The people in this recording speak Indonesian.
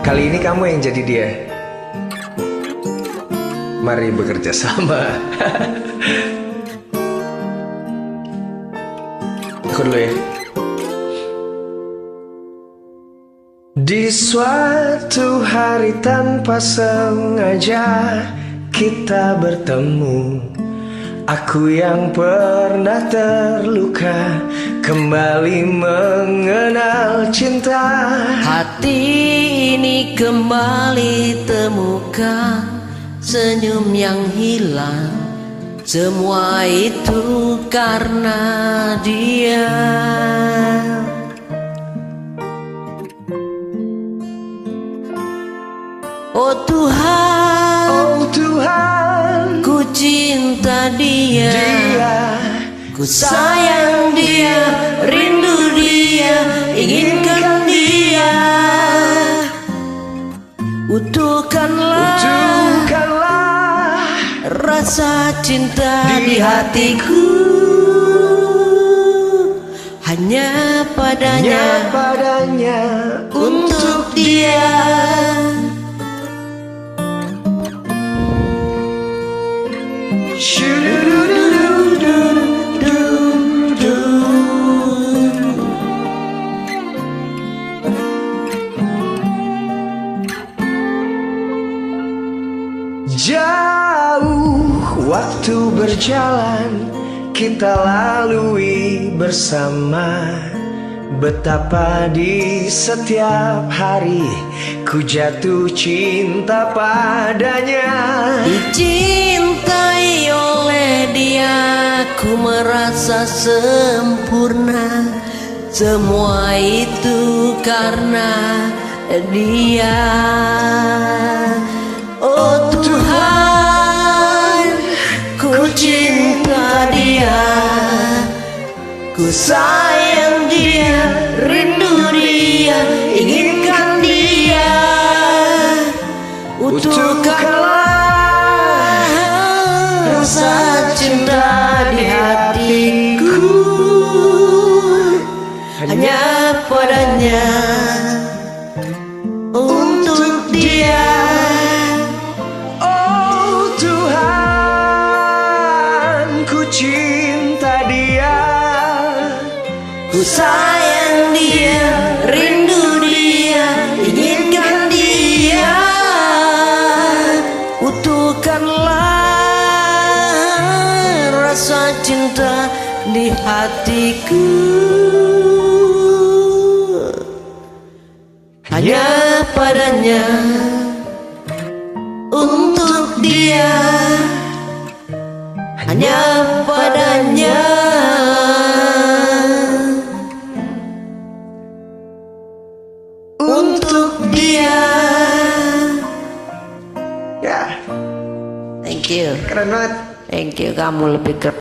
Kali ini kamu yang jadi dia. Mari bekerja sama. Aku dulu ya. Di suatu hari tanpa sengaja kita bertemu. Aku yang pernah terluka kembali mengenal cinta. Hati ini kembali temukan senyum yang hilang. Semua itu karena dia. Oh Tuhan, Oh Tuhan, ku cinta dia, ku sayang dia, rindu dia, inginkan dia. Utuhkanlah rasa cinta di hatiku, hanya padanya, untuk dia. Jauh waktu berjalan kita lalui bersama. Betapa di setiap hari ku jatuh cinta padanya. Dicintai oleh dia, ku merasa sempurna. Semua itu karena dia. Oh Tuhan, ku cinta dia, ku sayang dia, rindu dia, inginkan dia. Utuhkanlah rasa cinta di hatiku, hanya padanya, untuk dia. Oh Tuhan, ku cinta dia, ku sayang dia, rindu dia, inginkan dia. Utuhkanlah rasa cinta di hatiku, hanya padanya, untuk dia, hanya padanya, untuk dia. ya Thank you. keren banget. Thank you, kamu lebih keren.